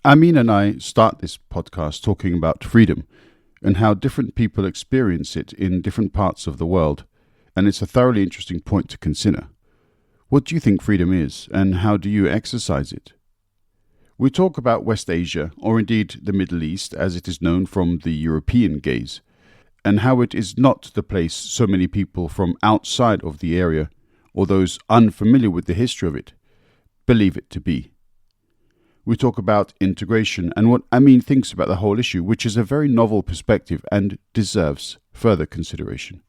Amin and I start this podcast talking about freedom and how different people experience it in different parts of the world, and it's a thoroughly interesting point to consider. What do you think freedom is, and how do you exercise it? We talk about West Asia, or indeed the Middle East as it is known from the European gaze, and how it is not the place so many people from outside of the area, or those unfamiliar with the history of it, believe it to be. We talk about integration and what Amin thinks about the whole issue, which is a very novel perspective and deserves further consideration.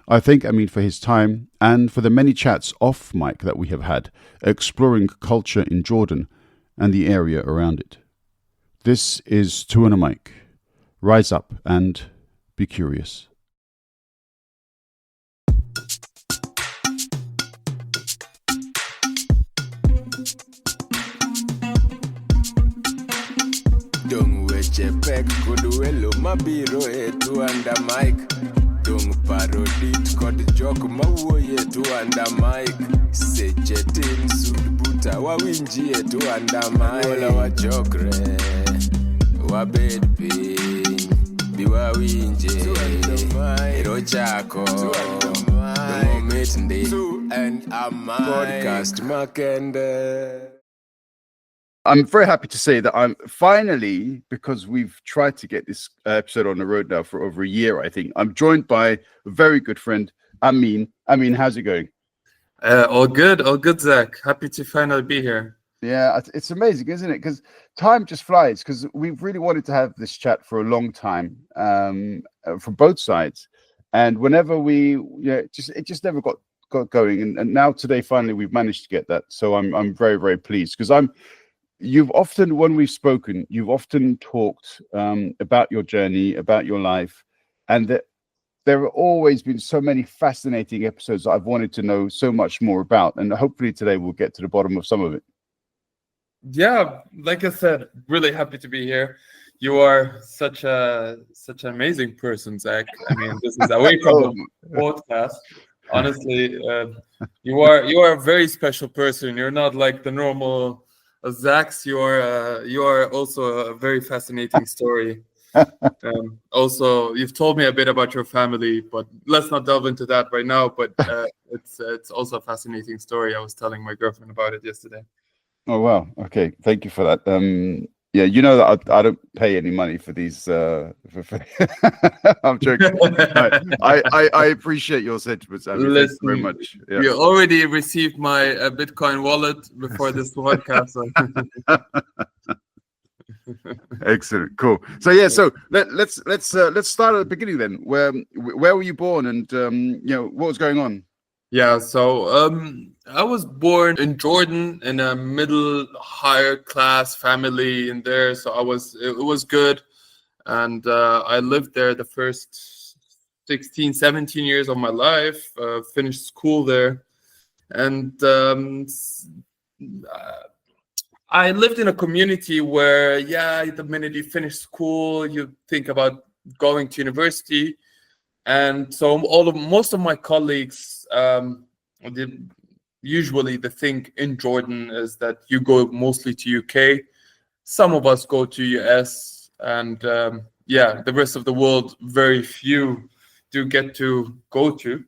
I thank Amin for his time and for the many chats off mic that we have had, exploring culture in Jordan and the area around it. This is TwoandaMic. Rise up and be curious. Dung weche pek kod welo mabiro e TwoandaMic. Dung parodit kod jok mawuoye TwoandaMic. Seche tin sud buta wawinji e TwoandaMic. Wola wachokre, wabed piny, bi wawinje ero chako momit ndi TwoandaMic podcast makende. I'm very happy to say that I'm finally, because we've tried to get this episode on the road now for over a year, I think, I'm joined by a very good friend, Amin. Amin, how's it going? All good, Zach. Happy to finally be here. Yeah, it's amazing, isn't it? Because time just flies, because we've really wanted to have this chat for a long time from both sides. And whenever it just never got going. And now today, finally, we've managed to get that. So I'm very, very pleased because when we've spoken, you've often talked about your journey, about your life, and that there have always been so many fascinating episodes that I've wanted to know so much more about. And hopefully today we'll get to the bottom of some of it. Yeah, like I said, really happy to be here. You are such an amazing person, Zach. I mean, this is away from the podcast. Honestly, you are a very special person. You're not like the normal Zachs. You are also a very fascinating story. Also, you've told me a bit about your family, but let's not delve into that right now. But it's also a fascinating story. I was telling my girlfriend about it yesterday. Oh wow! Okay, thank you for that. Yeah, you know that I don't pay any money for these. I'm joking. I appreciate your sentiments. I mean, thank you very much. Yeah. You already received my Bitcoin wallet before this podcast. Excellent, cool. So yeah, so let's start at the beginning then. Where were you born, and what was going on? Yeah, so I was born in Jordan in a middle higher class family in there, so it was good, and I lived there the first 16, 17 years of my life. Finished school there, and I lived in a community where, the minute you finish school, you think about going to university. And so most of my colleagues, usually the thing in Jordan is that you go mostly to UK. Some of us go to US, and the rest of the world, very few do get to go to.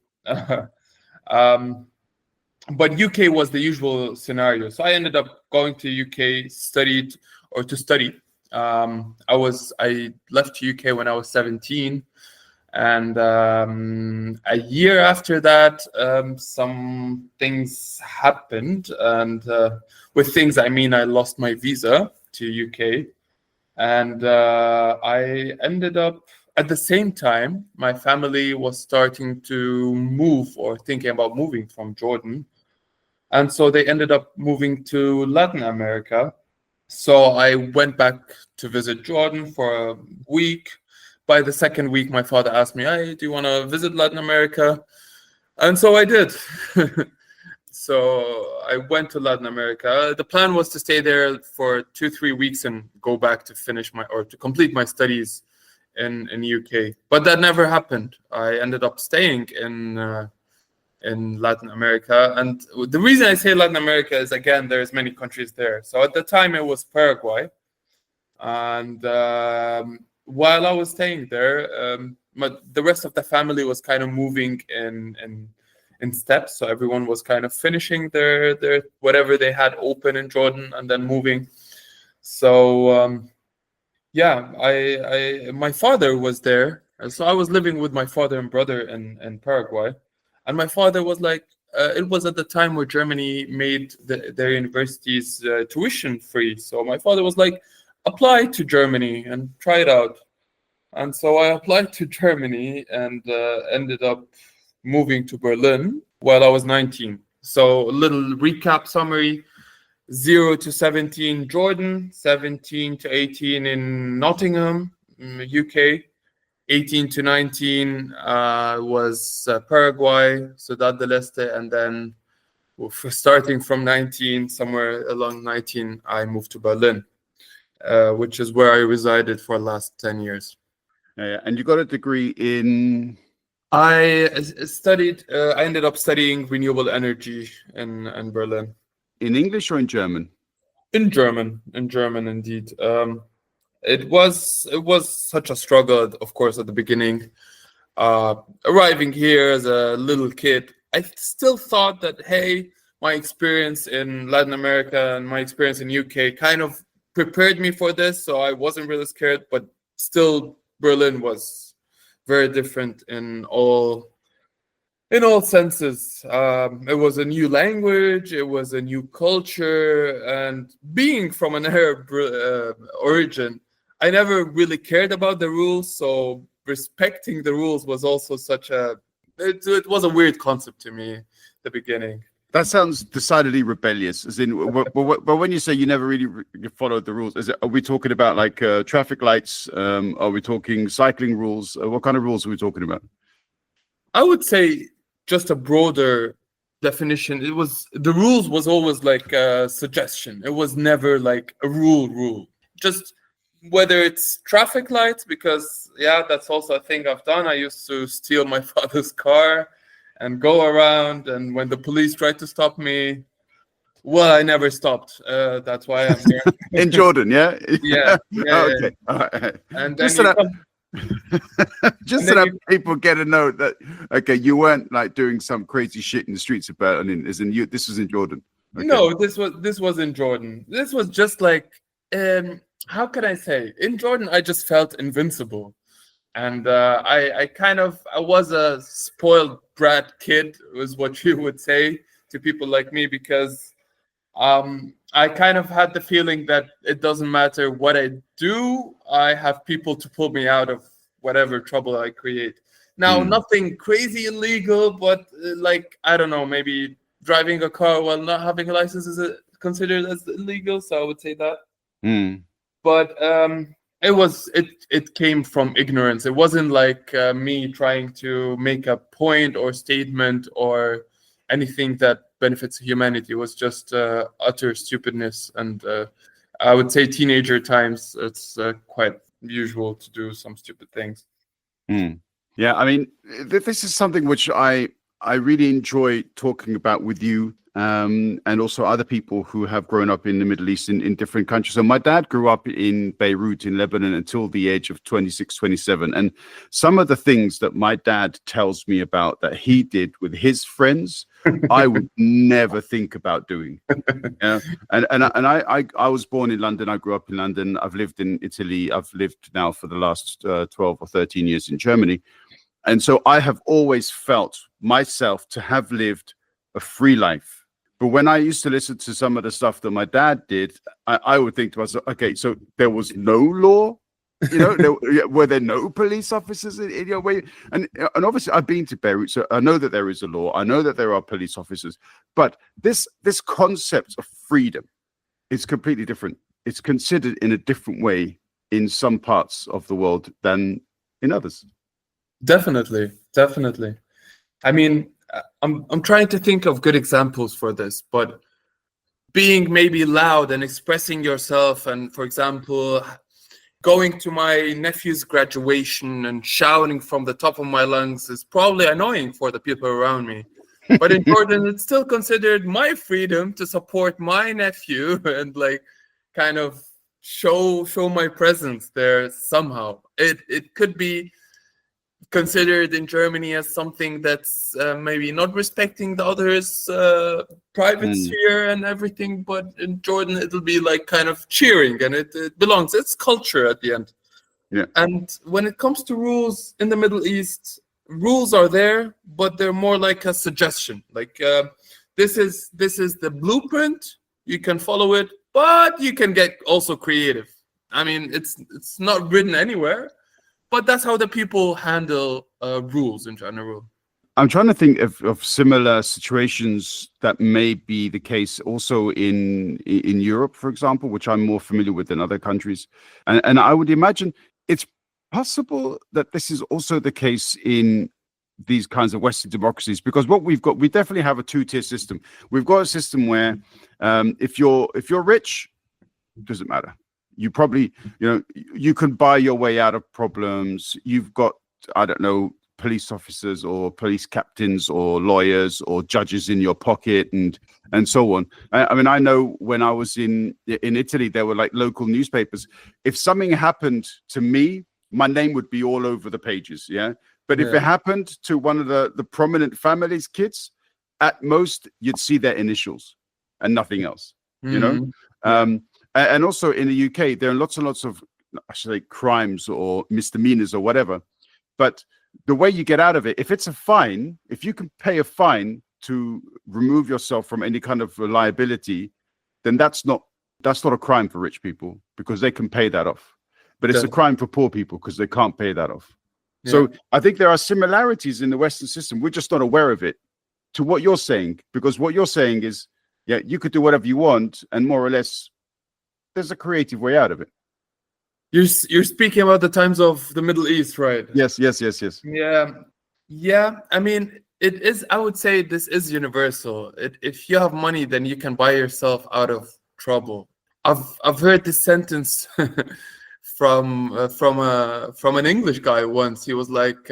But UK was the usual scenario. So I ended up going to UK, to study. I left UK when I was 17. And a year after that, some things happened. And with things, I mean, I lost my visa to UK. And I ended up, at the same time, my family was starting to move or thinking about moving from Jordan. And so they ended up moving to Latin America. So I went back to visit Jordan for a week. By the second week, my father asked me, "Hey, do you want to visit Latin America?" And so I did. So I went to Latin America. The plan was to stay there for 2-3 weeks and go back to complete my studies in UK. But that never happened. I ended up staying in Latin America. And the reason I say Latin America is, again, there's many countries there. So at the time, it was Paraguay. And while I was staying there, the rest of the family was kind of moving in steps. So everyone was kind of finishing their whatever they had open in Jordan and then moving. So my father was there. And so I was living with my father and brother in Paraguay. And my father was like, it was at the time where Germany made their universities tuition free. So my father was like, apply to Germany and try it out. And so I applied to Germany and ended up moving to Berlin while I was 19. So a little recap summary: 0 to 17 Jordan, 17 to 18 in Nottingham, UK, 18 to 19 was Paraguay, Ciudad del Este, and then starting from 19, somewhere along 19, I moved to Berlin, which is where I resided for the last 10 years. Yeah. And you got a degree in? I ended up studying renewable energy in Berlin. In English or in German? In German, indeed. It was such a struggle, of course, at the beginning. Arriving here as a little kid, I still thought that, hey, my experience in Latin America and my experience in UK kind of prepared me for this, so I wasn't really scared. But still, Berlin was very different in all senses. It was a new language, it was a new culture, and being from an Arab origin, I never really cared about the rules, so respecting the rules was also it was a weird concept to me at the beginning. That sounds decidedly rebellious. As in, but when you say you never really followed the rules, are we talking about like traffic lights? Are we talking cycling rules? What kind of rules are we talking about? I would say just a broader definition. The rules was always like a suggestion. It was never like a rule. Just whether it's traffic lights, because that's also a thing I've done. I used to steal my father's car and go around, and when the police tried to stop me, well, I never stopped. That's why I'm here. In Jordan, yeah? Yeah. Okay. All right. And just then so that people get a note that, okay, you weren't like doing some crazy shit in the streets of Berlin, this was in Jordan. Okay. No, this was in Jordan. This was just like, how can I say? In Jordan, I just felt invincible. And I was a spoiled brat kid, was what you would say to people like me, because I kind of had the feeling that it doesn't matter what I do, I have people to pull me out of whatever trouble I create. Now, nothing crazy illegal, but I don't know, maybe driving a car while not having a license is considered as illegal, so I would say that. But it came from ignorance. It wasn't like me trying to make a point or statement or anything that benefits humanity. It was just utter stupidness. And I would say teenager times, it's quite usual to do some stupid things. Yeah, I mean, this is something which I really enjoy talking about with you. And also other people who have grown up in the Middle East in different countries. So my dad grew up in Beirut in Lebanon until the age of 26, 27. And some of the things that my dad tells me about that he did with his friends, I would never think about doing. And I was born in London. I grew up in London. I've lived in Italy. I've lived now for the last 12 or 13 years in Germany. And so I have always felt myself to have lived a free life. But when I used to listen to some of the stuff that my dad did, I would think to myself, okay, so there was no law, were there no police officers in your way? And obviously I've been to Beirut, so I know that there is a law. I know that there are police officers, but this concept of freedom is completely different. It's considered in a different way in some parts of the world than in others. Definitely. I mean, I'm trying to think of good examples for this, but being maybe loud and expressing yourself, and for example, going to my nephew's graduation and shouting from the top of my lungs is probably annoying for the people around me. But in Jordan, it's still considered my freedom to support my nephew and kind of show my presence there somehow. It could be considered in Germany as something that's maybe not respecting the other's private sphere and everything, but in Jordan it'll be like kind of cheering, and it belongs. It's culture at the end. Yeah. And when it comes to rules in the Middle East, rules are there, but they're more like a suggestion. Like this is the blueprint. You can follow it, but you can get also creative. I mean, it's not written anywhere, but that's how the people handle rules in general. I'm trying to think of similar situations that may be the case also in Europe, for example, which I'm more familiar with than other countries. And I would imagine it's possible that this is also the case in these kinds of Western democracies, because what we definitely have a two-tier system. We've got a system where if you're rich, it doesn't matter. You probably, you can buy your way out of problems. You've got, I don't know, police officers or police captains or lawyers or judges in your pocket and so on. I mean, I know when I was in Italy, there were like local newspapers. If something happened to me, my name would be all over the pages. Yeah. But if it happened to one of the prominent family's kids, at most you'd see their initials and nothing else, and also in the UK, there are lots and lots of, I should say, crimes or misdemeanors or whatever. But the way you get out of it, if it's a fine, if you can pay a fine to remove yourself from any kind of liability, then that's not a crime for rich people because they can pay that off. But it's a crime for poor people because they can't pay that off. Yeah. So I think there are similarities in the Western system. We're just not aware of it to what you're saying, because what you're saying is, yeah, you could do whatever you want, and more or less, there's a creative way out of it. You're speaking about the times of the Middle East, right? Yes. Yeah. I mean, it is. I would say this is universal. If you have money, then you can buy yourself out of trouble. I've heard this sentence from an English guy once. He was like,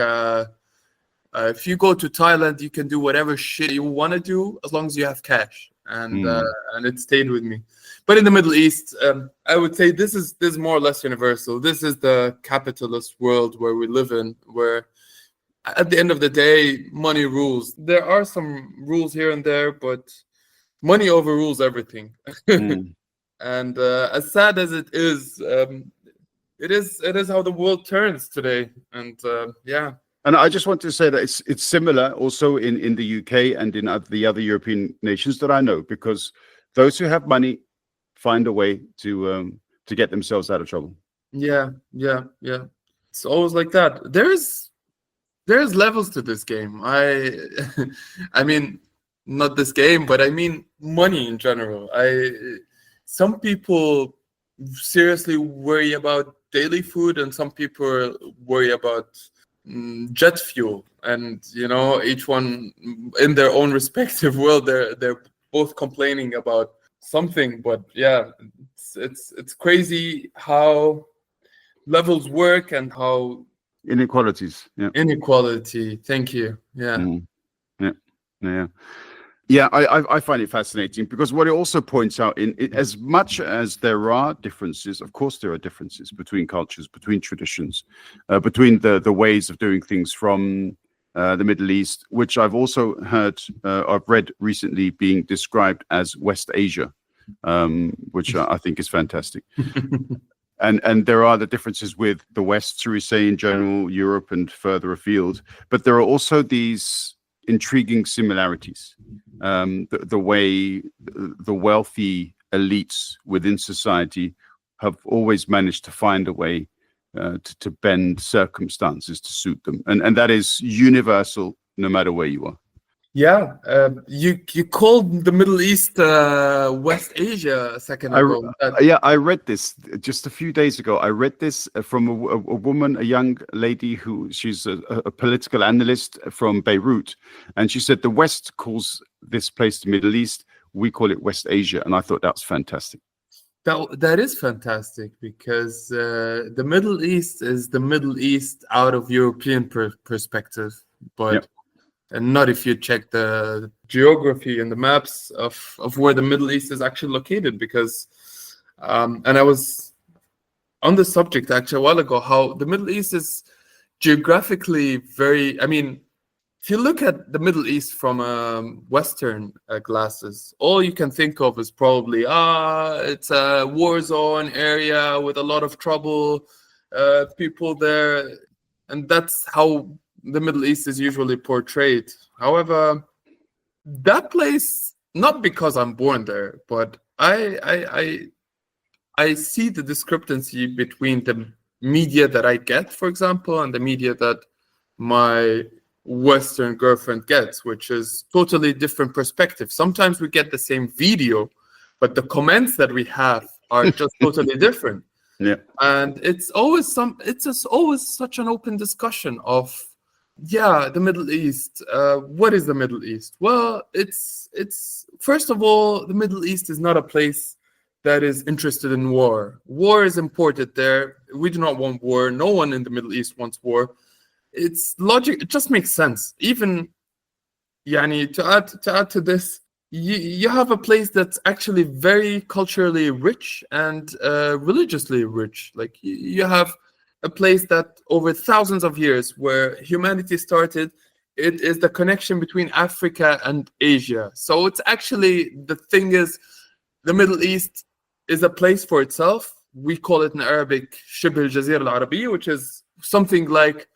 if you go to Thailand, you can do whatever shit you want to do as long as you have cash, and it stayed with me. But in the Middle East, I would say this is more or less universal. This is the capitalist world where we live in, where at the end of the day, money rules. There are some rules here and there, but money overrules everything. And as sad as it is how the world turns today. And yeah. And I just want to say that it's similar also in the UK and in the other European nations that I know, because those who have money find a way to get themselves out of trouble. Yeah. It's always like that. There's levels to this game. I mean, not this game, but I mean money in general. Some people seriously worry about daily food, and some people worry about jet fuel. And each one in their own respective world, they're both complaining about something. But yeah, it's crazy how levels work and how inequalities. Inequality. Thank you. Yeah. Yeah, I find it fascinating, because what it also points out, as much as there are differences, of course there are differences between cultures, between traditions, between the ways of doing things from the Middle East, which I've also heard, I've read recently being described as West Asia, which I think is fantastic. And there are the differences with the West, shall we say, in general, Europe and further afield, but there are also these intriguing similarities. The way the wealthy elites within society have always managed to find a way to bend circumstances to suit them, and that is universal, no matter where you are. Yeah, you called the Middle East West Asia a second ago. I read this just a few days ago. I read this from a woman, a young lady she's a political analyst from Beirut, and she said the West calls this place the Middle East. We call it West Asia, and I thought that was fantastic. That is fantastic, because the Middle East is the Middle East out of European perspective, but. Yep. And not if you check the geography and the maps of where the Middle East is actually located, because and I was on the subject actually a while ago, how the Middle East is geographically very, I mean, if you look at the Middle East from Western glasses, all you can think of is probably, it's a war zone area with a lot of trouble, people there. And that's how the Middle East is usually portrayed. However, that place, not because I'm born there, but I see the discrepancy between the media that I get, for example, and the media that my Western girlfriend gets, which is totally different perspective. Sometimes we get the same video, but the comments that we have are just totally different. Yeah. And it's just always such an open discussion of, the Middle East. What is the Middle East? Well, it's first of all, the Middle East is not a place that is interested in war. War is imported there. We do not want war. No one in the Middle East wants war. It's logic. It just makes sense. Even, to add to this, you have a place that's actually very culturally rich and religiously rich. Like you have a place that over thousands of years, where humanity started, it is the connection between Africa and Asia. So it's actually, the thing is, the Middle East is a place for itself. We call it in Arabic Shibh al-Jazira al-Arabiya, which is something like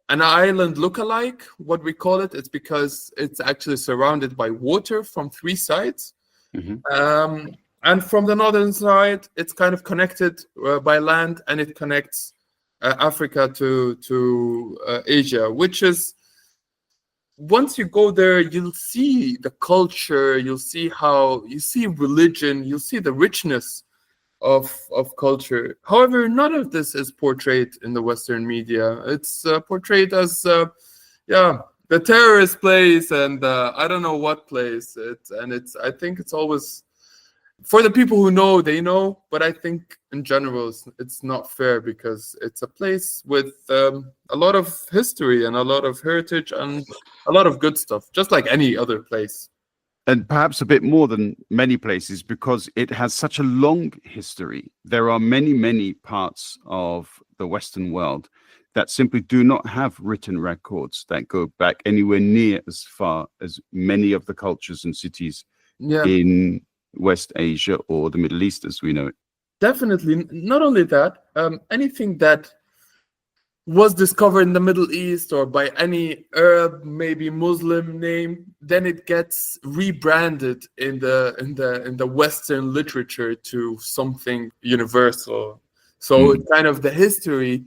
an island look-alike. What we call it, it's because it's actually surrounded by water from three sides. Mm-hmm. And from the northern side, it's kind of connected by land, and it connects Africa to Asia, which is, once you go there, you'll see the culture, you'll see religion, you'll see the richness of culture. However, none of this is portrayed in the Western media. It's portrayed as the terrorist place and I don't know what place. I think it's always, for the people who know, they know, but I think in general it's not fair, because it's a place with a lot of history and a lot of heritage and a lot of good stuff, just like any other place. And perhaps a bit more than many places, because it has such a long history. There are many, many parts of the Western world that simply do not have written records that go back anywhere near as far as many of the cultures and cities in West Asia or the Middle East as we know it. Definitely. Not only that, anything that was discovered in the Middle East or by any Arab, maybe Muslim name, then it gets rebranded in the Western literature to something universal. So it's kind of the history.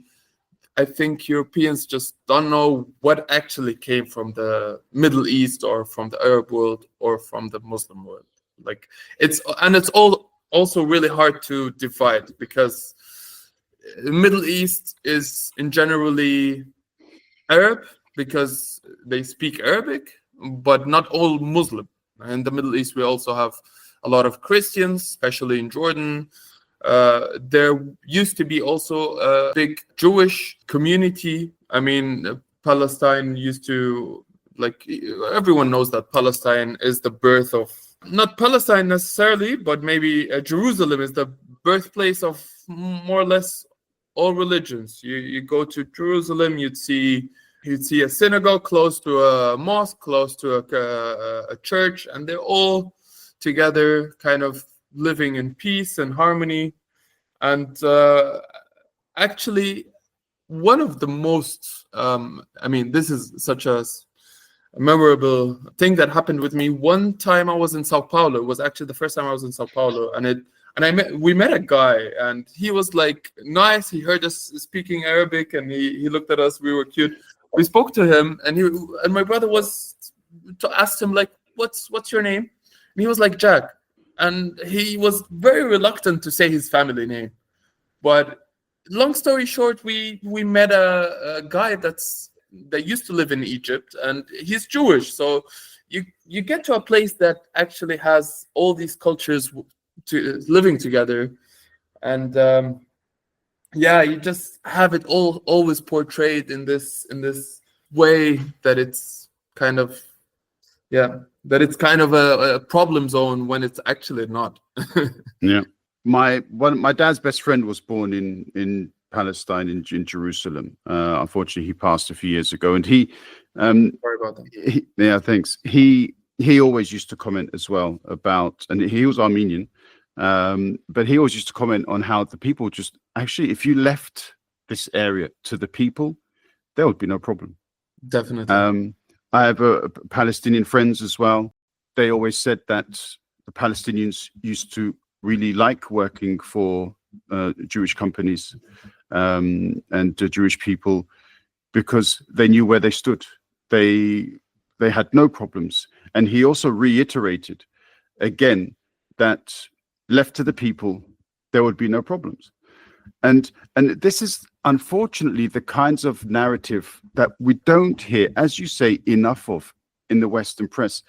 I think Europeans just don't know what actually came from the Middle East or from the Arab world or from the Muslim world. Like it's all also really hard to divide, because the Middle East is in generally Arab because they speak Arabic, but not all Muslim. In the Middle East, we also have a lot of Christians, especially in Jordan. There used to be also a big Jewish community. I mean, Palestine used to, like, everyone knows that Palestine is the birth of, not Palestine necessarily, but maybe Jerusalem is the birthplace of more or less all religions. You go to Jerusalem, you'd see a synagogue close to a mosque, close to a church, and they're all together, kind of living in peace and harmony. And actually, one of the most, this is such a memorable thing that happened with me. One time I was in Sao Paulo. It was actually the first time I was in Sao Paulo, we met a guy, and he was like nice. He heard us speaking Arabic, and he looked at us. We were cute. We spoke to him, and my brother asked him, like, what's your name? And he was like, Jack. And he was very reluctant to say his family name. But long story short, we met a guy that used to live in Egypt, and he's Jewish. So you get to a place that actually has all these cultures living together, and you just have it all always portrayed in this way that it's kind of a problem zone when it's actually not. Yeah. my dad's best friend was born in Palestine, in Jerusalem. Unfortunately, he passed a few years ago, and Sorry about that. yeah, thanks. He always used to comment as well about, and he was Armenian, but he always used to comment on how the people just actually, if you left this area to the people, there would be no problem. Definitely. I have Palestinian friends as well. They always said that the Palestinians used to really like working for Jewish companies and Jewish people because they knew where they stood. They had no problems. And he also reiterated again that left to the people, there would be no problems. And this is unfortunately the kinds of narrative that we don't hear, as you say, enough of in the Western press.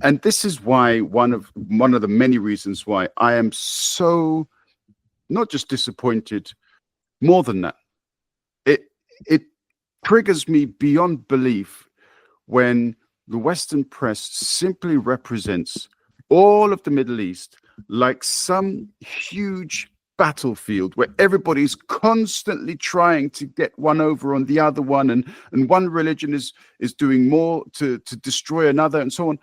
And this is why one of the many reasons why I am so not just disappointed, more than that. It triggers me beyond belief when the Western press simply represents all of the Middle East like some huge battlefield where everybody's constantly trying to get one over on the other one, and one religion is doing more to destroy another, and so on.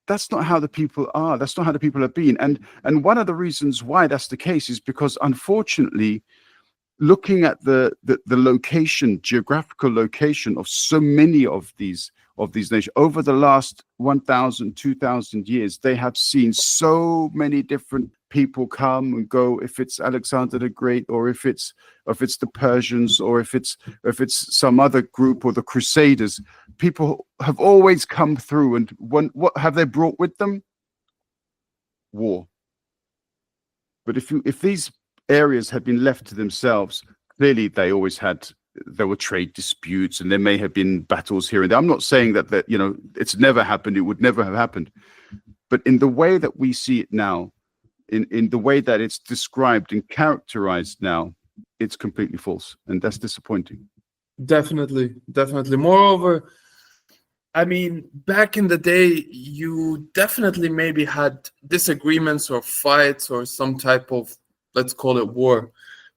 That's not how the people are. That's not how the people have been. And one of the reasons why that's the case is because, unfortunately, looking at the location, geographical location of so many of these nations over the last 1,000, 2,000 years, they have seen so many different people come and go. If it's Alexander the Great, or if it's the Persians, or if it's some other group, or the Crusaders, people have always come through. And what have they brought with them? War. But if these areas had been left to themselves, clearly there were trade disputes, and there may have been battles here and there. I'm not saying that it's never happened, it would never have happened, but in the way that we see it now, in the way that it's described and characterized now, it's completely false, and that's disappointing. Definitely. Moreover, I mean, back in the day, you definitely maybe had disagreements or fights or some type of, let's call it, war.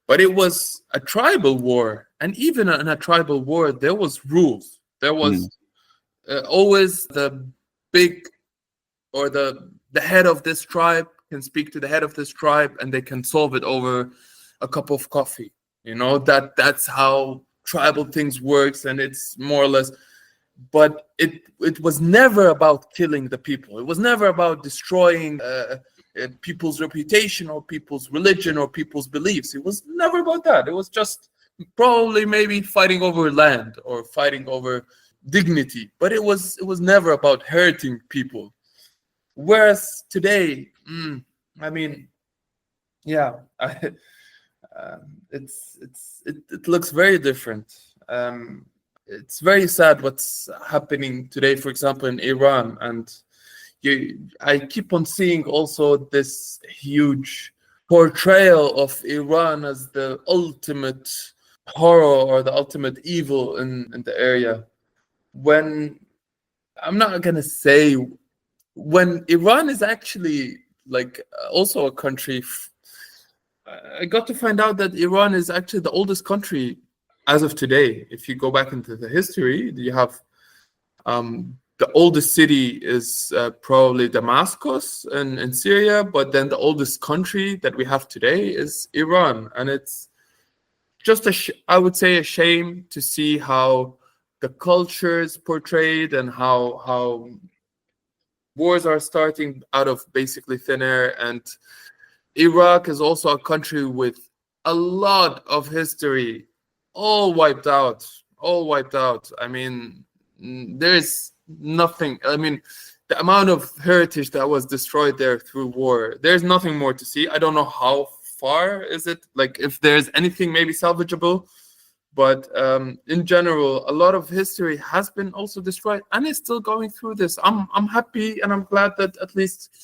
But it was a tribal war. And even in a tribal war, there was rules. There was always the big, or the head of this tribe can speak to the head of this tribe, and they can solve it over a cup of coffee. That's how tribal things works, and it's more or less. But it was never about killing the people. It was never about destroying people's reputation or people's religion or people's beliefs. It was never about that. It was just probably maybe fighting over land or fighting over dignity, but it was never about hurting people. Whereas today, I mean, yeah, it looks very different. It's very sad what's happening today, for example, in Iran, and I keep on seeing also this huge portrayal of Iran as the ultimate horror or the ultimate evil in the area. When I'm not gonna say, when Iran is actually like also a country. I got to find out that Iran is actually the oldest country as of today. If you go back into the history, you have the oldest city is probably Damascus in Syria, but then the oldest country that we have today is Iran. And it's just I would say a shame to see how the culture is portrayed, and how wars are starting out of basically thin air. And Iraq is also a country with a lot of history, all wiped out. I mean, there's nothing. I mean, the amount of heritage that was destroyed there through war, there's nothing more to see. I don't know how far is it, like if there's anything maybe salvageable, but in general, a lot of history has been also destroyed and is still going through this. I'm happy and I'm glad that at least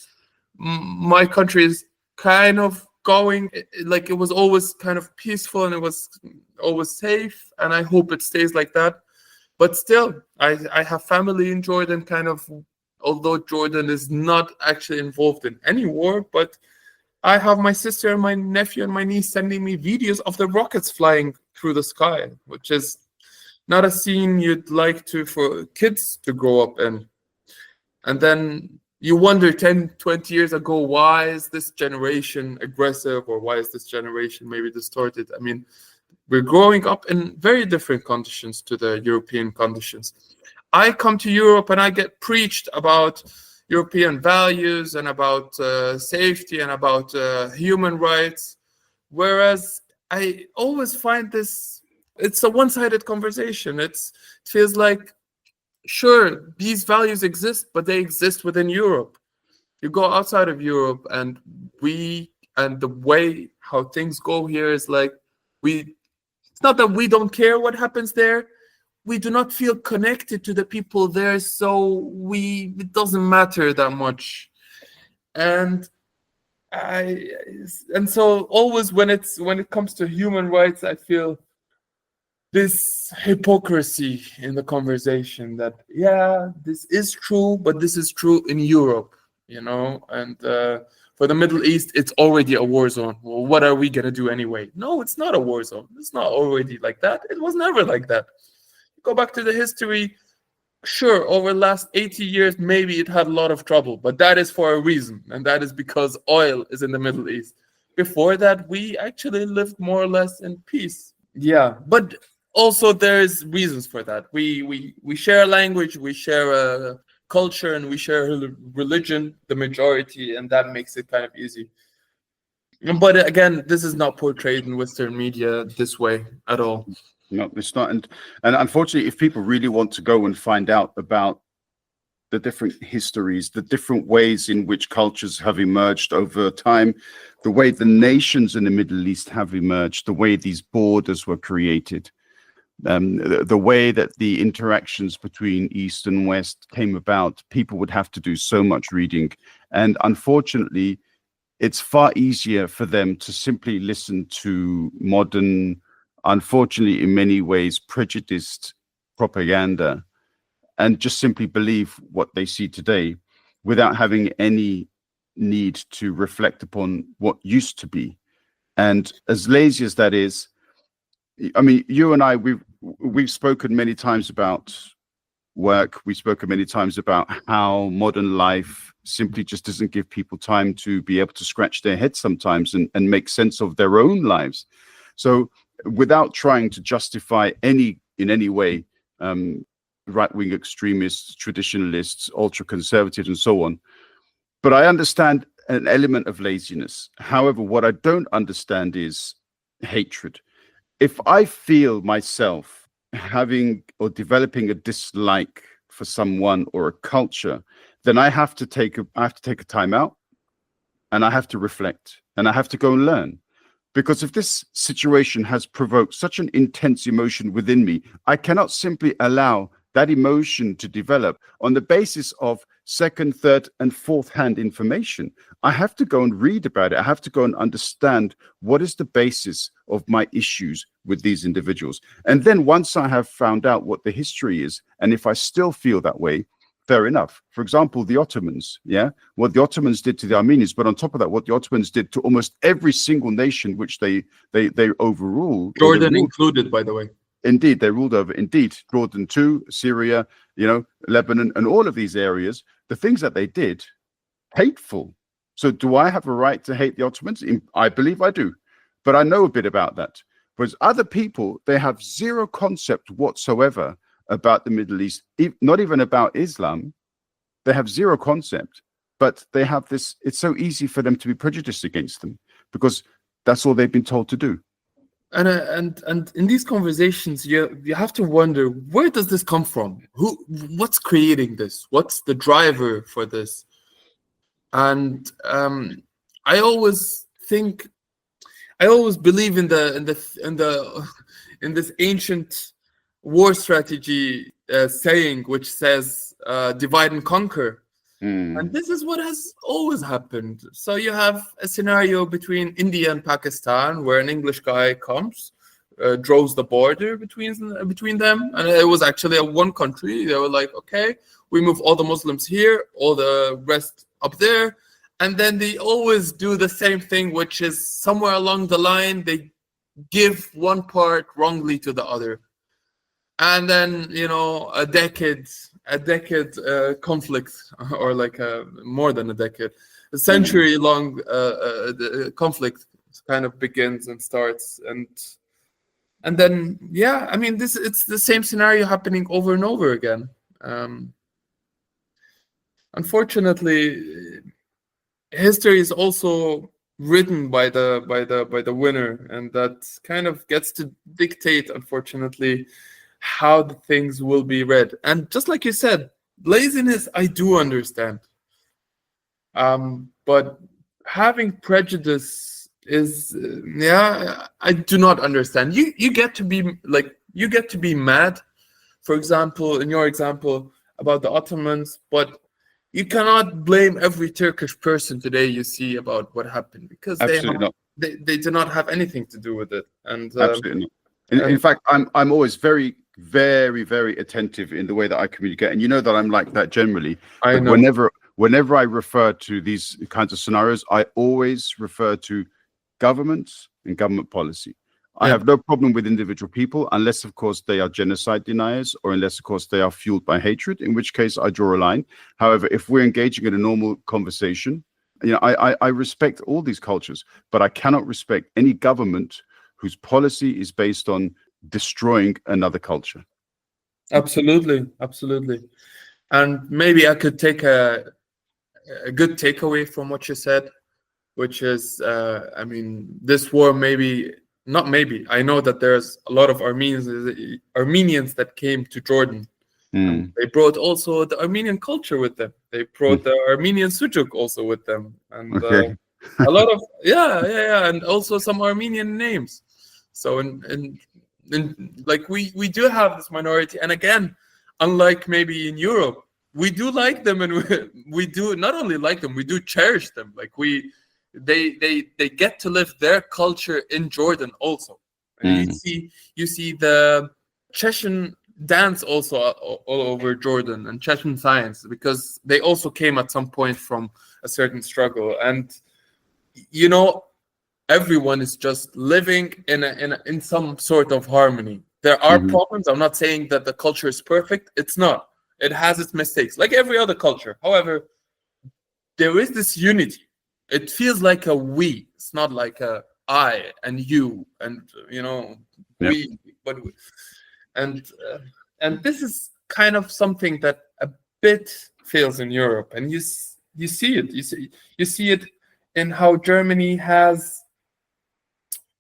my country is kind of going, like it was always kind of peaceful and it was always safe, and I hope it stays like that. But still, I have family in Jordan, kind of, although Jordan is not actually involved in any war, but I have my sister and my nephew and my niece sending me videos of the rockets flying through the sky, which is not a scene you'd like for kids to grow up in. And then you wonder 10, 20 years ago, why is this generation aggressive, or why is this generation maybe distorted? I mean, we're growing up in very different conditions to the European conditions. I come to Europe and I get preached about European values and about safety and about human rights, whereas I always find it's a one-sided conversation. It feels like, sure, these values exist, but they exist within Europe. You go outside of Europe, and the way how things go here is like, it's not that we don't care what happens there. We do not feel connected to the people there, so it doesn't matter that much. And so always when it comes to human rights, I feel this hypocrisy in the conversation that, yeah, this is true, but this is true in Europe, and for the Middle East, it's already a war zone. Well, what are we going to do anyway? No, it's not a war zone. It's not already like that. It was never like that. Go back to the history. Sure, over the last 80 years, maybe it had a lot of trouble, but that is for a reason, and that is because oil is in the Middle East. Before that, we actually lived more or less in peace. Yeah, but also there's reasons for that. We share a language, we share a culture, and we share religion, the majority, and that makes it kind of easy. But again, this is not portrayed in Western media this way at all. No, it's not. And unfortunately, if people really want to go and find out about the different histories, the different ways in which cultures have emerged over time, the way the nations in the Middle East have emerged, the way these borders were created, the way that the interactions between East and West came about, people would have to do so much reading. And unfortunately, it's far easier for them to simply listen to modern, unfortunately, in many ways, prejudiced propaganda and just simply believe what they see today without having any need to reflect upon what used to be. And as lazy as that is, I mean, you and I, we've spoken many times about work. We've spoken many times about how modern life simply just doesn't give people time to be able to scratch their heads sometimes and make sense of their own lives. So without trying to justify in any way right-wing extremists, traditionalists, ultra-conservatives, and so on. But I understand an element of laziness. However, what I don't understand is hatred. If I feel myself having or developing a dislike for someone or a culture, then I have to take a time out, and I have to reflect, and I have to go and learn. Because if this situation has provoked such an intense emotion within me, I cannot simply allow that emotion to develop on the basis of second, third, and fourth-hand information. I have to go and read about it. I have to go and understand what is the basis of my issues with these individuals. And then once I have found out what the history is, and if I still feel that way, fair enough. For example, the Ottomans, what the Ottomans did to the Armenians, but on top of that, what the Ottomans did to almost every single nation which they overruled. Jordan included, by the way. Indeed, they ruled over. Indeed, Jordan too, Syria, Lebanon, and all of these areas. The things that they did, hateful. So, do I have a right to hate the Ottomans? I believe I do, but I know a bit about that. Whereas other people, they have zero concept whatsoever about the Middle East, not even about Islam. They have zero concept, but they have this. It's so easy for them to be prejudiced against them because that's all they've been told to do. And in these conversations, you have to wonder, where does this come from? What's creating this? What's the driver for this? And I always believe in this ancient war strategy saying, which says divide and conquer. And this is what has always happened. So you have a scenario between India and Pakistan where an English guy comes, draws the border between them, and it was actually a one country. They were like, okay, we move all the Muslims here, all the rest up there, and then they always do the same thing, which is somewhere along the line they give one part wrongly to the other, and then a decade conflict, or like more than a decade, a century long conflict kind of begins and starts, and then I mean, it's the same scenario happening over and over again. Unfortunately, history is also written by the winner, and that kind of gets to dictate, unfortunately, how the things will be read. And just like you said, laziness, I do understand, but having prejudice is I do not understand. You get to be mad, for example, in your example about the Ottomans, but you cannot blame every Turkish person today you see about what happened, because they do not have anything to do with it. And absolutely not. In fact, I'm always very, very, very attentive in the way that I communicate, and you know that I'm like that generally. I know. Whenever I refer to these kinds of scenarios, I always refer to governments and government policy. I have no problem with individual people, unless, of course, they are genocide deniers, or unless, of course, they are fueled by hatred, in which case I draw a line. However, if we're engaging in a normal conversation, I respect all these cultures, but I cannot respect any government whose policy is based on destroying another culture. Absolutely. And maybe I could take a good takeaway from what you said, which is, I mean, this war I know that there's a lot of Armenians that came to Jordan. They brought also the Armenian culture with them. They brought the Armenian sucuk also with them, and a lot of and also some Armenian names. So in like we do have this minority, and again, unlike maybe in Europe, we do like them, and we do not only like them, we do cherish them. Like they get to live their culture in Jordan also. And you see the Chechen dance also all over Jordan, and Chechen science, because they also came at some point from a certain struggle. And everyone is just living in some sort of harmony. There are problems. I'm not saying that the culture is perfect. It's not. It has its mistakes, like every other culture. However, there is this unity. It feels like a we. It's not like a I and you and we. But and this is kind of something that a bit fails in Europe, and you see it. You see it in how Germany has.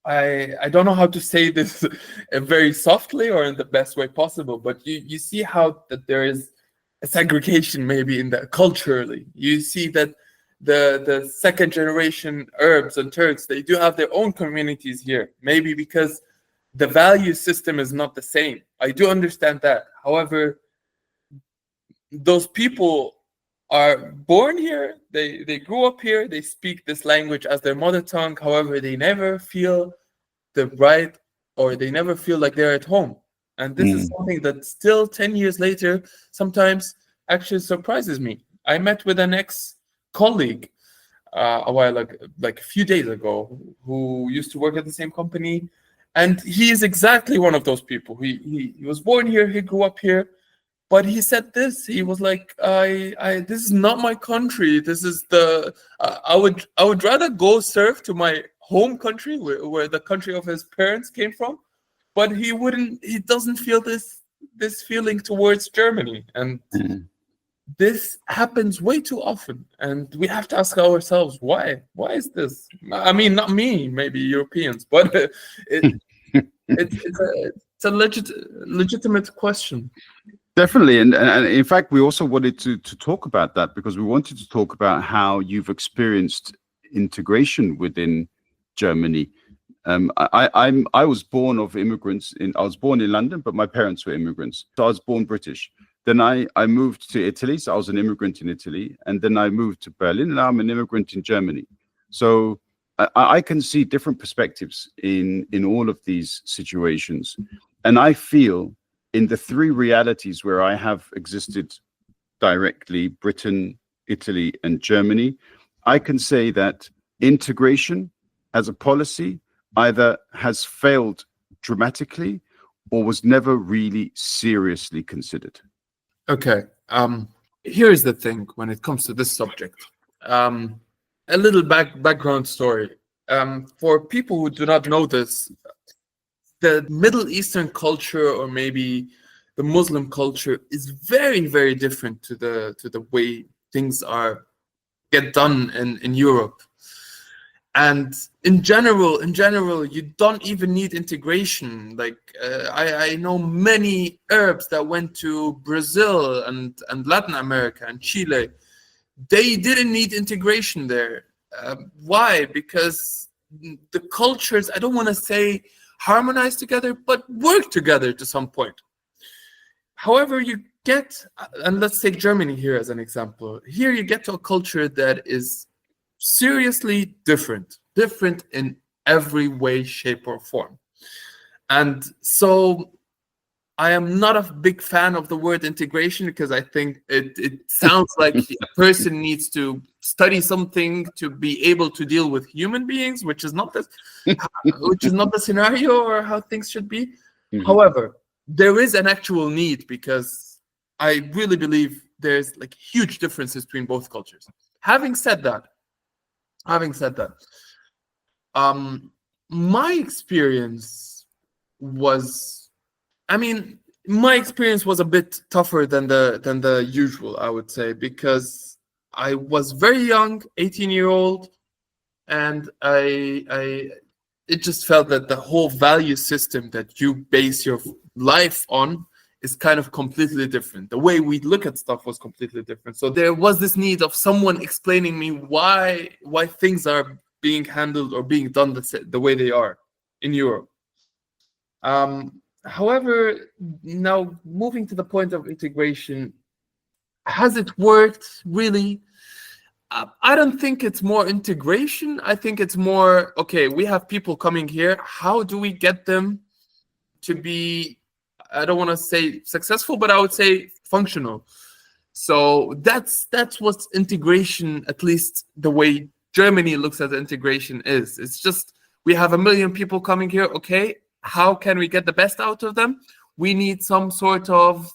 I don't know how to say this very softly or in the best way possible, but you see how that there is a segregation maybe in the culturally. You see that the second generation Arabs and Turks, they do have their own communities here, maybe because the value system is not the same. I do understand that. However, those people are born here, they grew up here, they speak this language as their mother tongue. However, they never feel the right, or they never feel like they're at home. And this is something that still 10 years later sometimes actually surprises me. I met with an ex-colleague a while ago, like a few days ago, who used to work at the same company, and he is exactly one of those people. He was born here, he grew up here, but he said this. He was like, "I this is not my country. This is the I would rather go serve to my home country, where the country of his parents came from, but he doesn't feel this feeling towards Germany." And this happens way too often, and we have to ask ourselves why is this? I mean, not me, maybe Europeans, but it's a legitimate question. Definitely, and in fact, we also wanted to talk about that, because we wanted to talk about how you've experienced integration within Germany. I was born of immigrants. I was born in London, but my parents were immigrants, so I was born British. Then I moved to Italy, so I was an immigrant in Italy, and then I moved to Berlin, and now I'm an immigrant in Germany. So I can see different perspectives in all of these situations, and I feel in the three realities where I have existed directly, Britain, Italy, and Germany, I can say that integration as a policy either has failed dramatically or was never really seriously considered. Okay. Here's the thing when it comes to this subject. A little background story. For people who do not know this, the Middle Eastern culture, or maybe the Muslim culture, is very, very different to the way things get done in Europe. And in general, you don't even need integration. Like I know many Arabs that went to Brazil and Latin America and Chile. They didn't need integration there. Why? Because the cultures, I don't want to say harmonize together, but work together to some point. However, you get, and let's take Germany here as an example. Here you get to a culture that is seriously different in every way, shape, or form. And so I am not a big fan of the word integration, because I think it sounds like a person needs to study something to be able to deal with human beings, which is not the scenario or how things should be. Mm-hmm. However, there is an actual need, because I really believe there's like huge differences between both cultures. Having said that, my experience was, my experience was a bit tougher than the usual, I would say, because I was very young, 18-year-old, and it just felt that the whole value system that you base your life on is kind of completely different. The way we look at stuff was completely different. So there was this need of someone explaining me why things are being handled or being done the way they are in Europe. However, now moving to the point of integration, has it worked really? I don't think it's more integration. I think it's more, okay, we have people coming here. How do we get them to be, I don't want to say successful, but I would say functional. So that's what integration, at least the way Germany looks at integration, is. It's just, we have 1 million people coming here. Okay, how can we get the best out of them? We need some sort of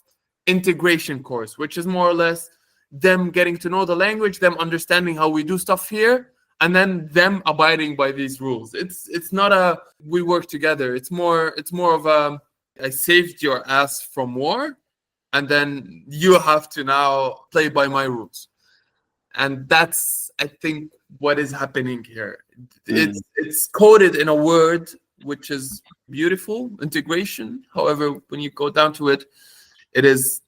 integration course, which is more or less them getting to know the language, them understanding how we do stuff here, and then them abiding by these rules. It's not a we work together. It's more of a I saved your ass from war, and then you have to now play by my rules. And that's, I think, what is happening here. It's coded in a word which is beautiful, integration. However, when you go down to it, it is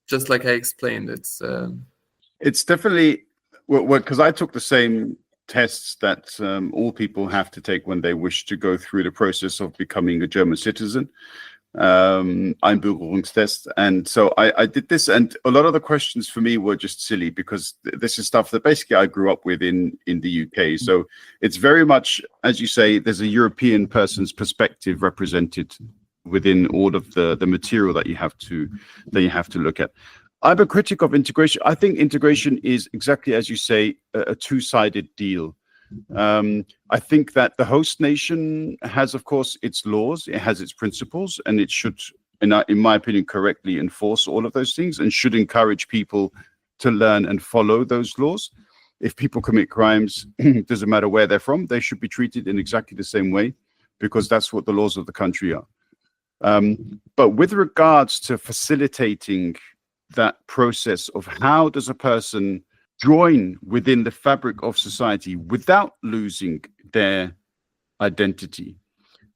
just like I explained. It's definitely, because I took the same tests that all people have to take when they wish to go through the process of becoming a German citizen. Einbürgerungstest. And so I did this, and a lot of the questions for me were just silly, because this is stuff that basically I grew up with in the UK. So it's very much, as you say, there's a European person's perspective represented within all of the material that you have to look at. I'm a critic of integration. I think integration is exactly as you say, a two-sided deal. I think that the host nation has, of course, its laws, it has its principles, and it should, in my opinion, correctly enforce all of those things, and should encourage people to learn and follow those laws. If people commit crimes, doesn't matter where they're from, they should be treated in exactly the same way, because that's what the laws of the country are. But with regards to facilitating that process of how does a person join within the fabric of society without losing their identity,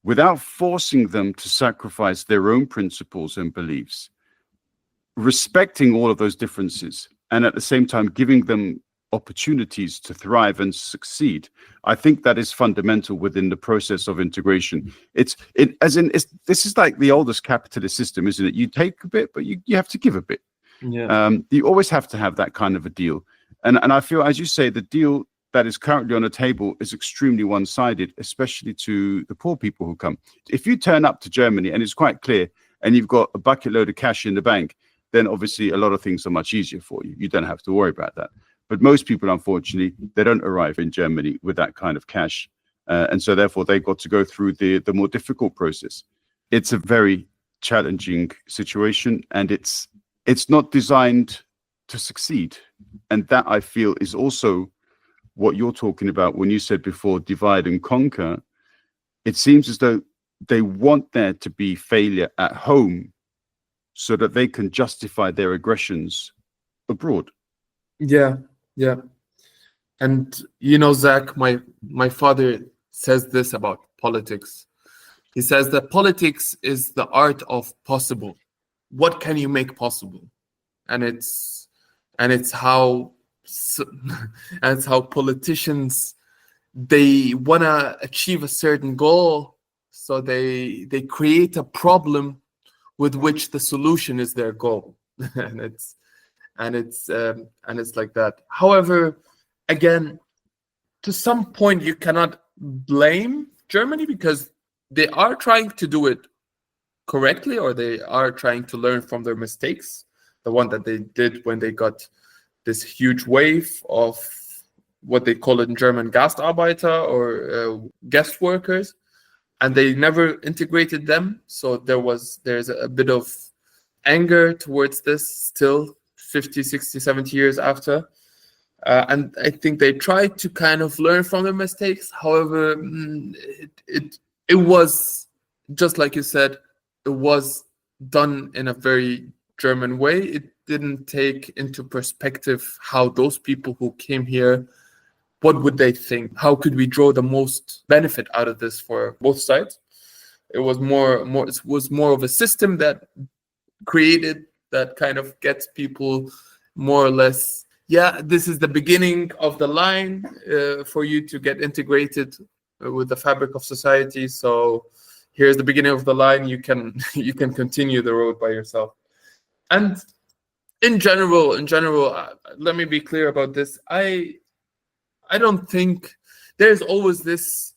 without forcing them to sacrifice their own principles and beliefs, respecting all of those differences, and at the same time giving them opportunities to thrive and succeed. I think that is fundamental within the process of integration. This is like the oldest capitalist system, isn't it? You take a bit, but you have to give a bit. Yeah. You always have to have that kind of a deal. And I feel, as you say, the deal that is currently on the table is extremely one-sided, especially to the poor people who come. If you turn up to Germany and it's quite clear and you've got a bucket load of cash in the bank, then obviously a lot of things are much easier for you. You don't have to worry about that. But most people, unfortunately, they don't arrive in Germany with that kind of cash. And so therefore they got to go through the more difficult process. It's a very challenging situation, and it's not designed to succeed. And that, I feel, is also what you're talking about when you said before, divide and conquer. It seems as though they want there to be failure at home so that they can justify their aggressions abroad. Yeah, yeah. And Zach, my father says this about politics. He says that politics is the art of possible. What can you make possible? And it's how and it's how politicians, they want to achieve a certain goal, so they create a problem with which the solution is their goal. and it's like that. However, again, to some point you cannot blame Germany, because they are trying to do it correctly, or they are trying to learn from their mistakes, the one that they did when they got this huge wave of what they call it in German Gastarbeiter, or guest workers, and they never integrated them. So there's a bit of anger towards this still 50, 60, 70 years after. And I think they tried to kind of learn from their mistakes. However, it was, just like you said, it was done in a very German way. It didn't take into perspective how those people who came here, what would they think? How could we draw the most benefit out of this for both sides? It was more of a system that created, that kind of gets people more or less, yeah, this is the beginning of the line for you to get integrated with the fabric of society. So here's the beginning of the line. You can continue the road by yourself. And in general, let me be clear about this. I don't think there's always this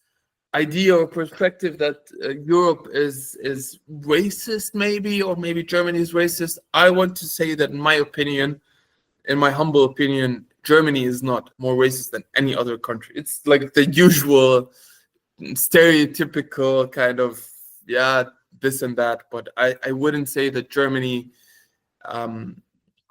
idea or perspective that Europe is racist, maybe, or maybe Germany is racist. I want to say that, in my humble opinion, Germany is not more racist than any other country. It's like the usual stereotypical kind of, yeah, this and that. But I wouldn't say that Germany.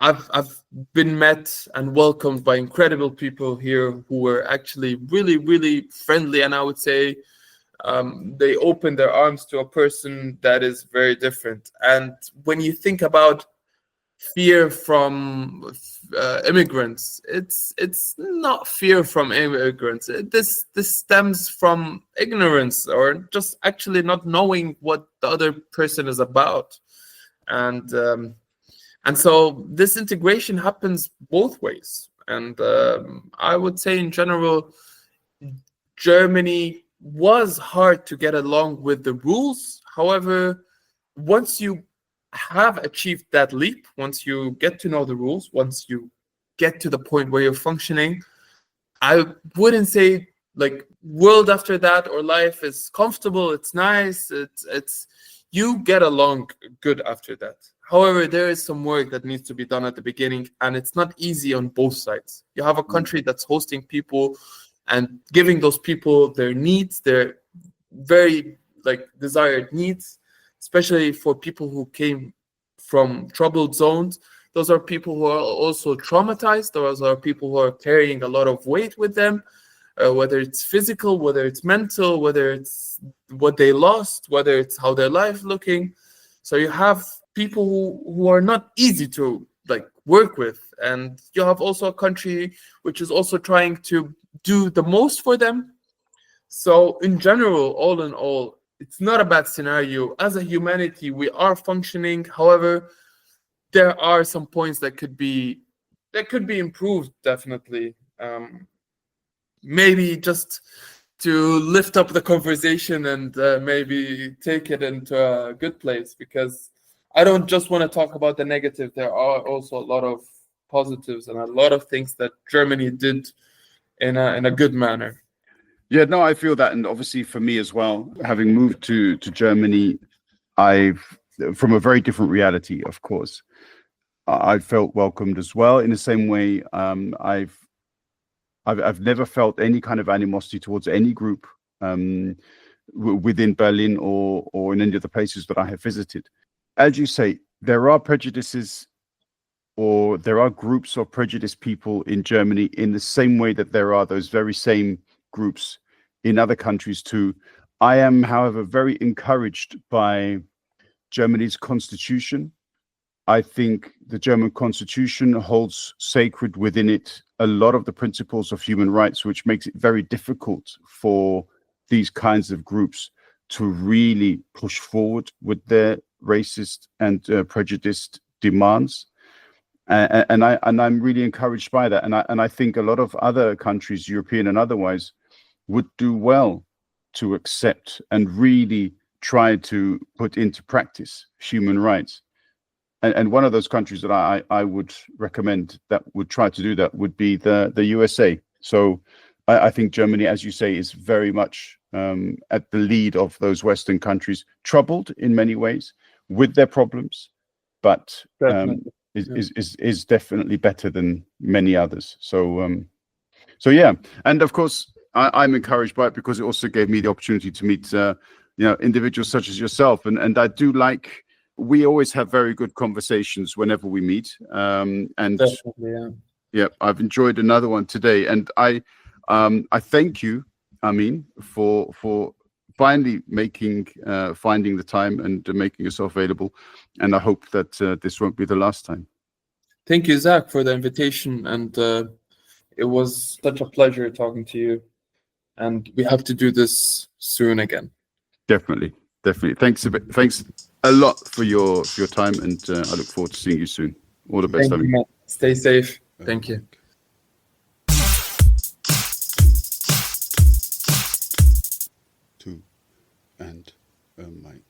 I've been met and welcomed by incredible people here who were actually really, really friendly, and I would say they opened their arms to a person that is very different. And when you think about fear from immigrants, it's not fear from immigrants. This stems from ignorance, or just actually not knowing what the other person is about, and so this integration happens both ways. And I would say, in general, Germany was hard to get along with the rules. However, once you have achieved that leap, once you get to know the rules, once you get to the point where you're functioning, I wouldn't say like world after that or life is comfortable, it's nice, it's you get along good after that. However, there is some work that needs to be done at the beginning, and it's not easy on both sides. You have a country that's hosting people and giving those people their needs, their very desired needs, especially for people who came from troubled zones. Those are people who are also traumatized. Those are people who are carrying a lot of weight with them, whether it's physical, whether it's mental, whether it's what they lost, whether it's how their life looking. So you have people who are not easy to work with, and you have also a country which is also trying to do the most for them. So in general, all in all, it's not a bad scenario. As a humanity, we are functioning. However, there are some points that could be improved, definitely. Maybe just to lift up the conversation and maybe take it into a good place, because I don't just want to talk about the negative. There are also a lot of positives and a lot of things that Germany did in a good manner. Yeah, no, I feel that. And obviously for me as well, having moved to Germany, I've, from a very different reality, of course, I felt welcomed as well. In the same way, I've I've never felt any kind of animosity towards any group within Berlin or in any of the places that I have visited. As you say, there are prejudices, or there are groups of prejudiced people in Germany in the same way that there are those very same groups in other countries too. I am, however, very encouraged by Germany's constitution. I think the German constitution holds sacred within it a lot of the principles of human rights, which makes it very difficult for these kinds of groups to really push forward with their racist and prejudiced demands. And I'm really encouraged by that. And I think a lot of other countries, European and otherwise, would do well to accept and really try to put into practice human rights. And one of those countries that I would recommend that would try to do that would be the USA. So I think Germany, as you say, is very much at the lead of those Western countries, troubled in many ways with their problems, but is definitely better than many others. So yeah, and of course I'm encouraged by it because it also gave me the opportunity to meet individuals such as yourself, and I do like. We always have very good conversations whenever we meet, and yeah, I've enjoyed another one today, and I thank you, Amin, for finally finding the time and making yourself available, and I hope that this won't be the last time. Thank you, Zach, for the invitation, and it was such a pleasure talking to you, and we have to do this soon again. Definitely. Thanks a lot for your time, and I look forward to seeing you soon. All the best. Thank you, stay safe. Thank you. Two and a mic.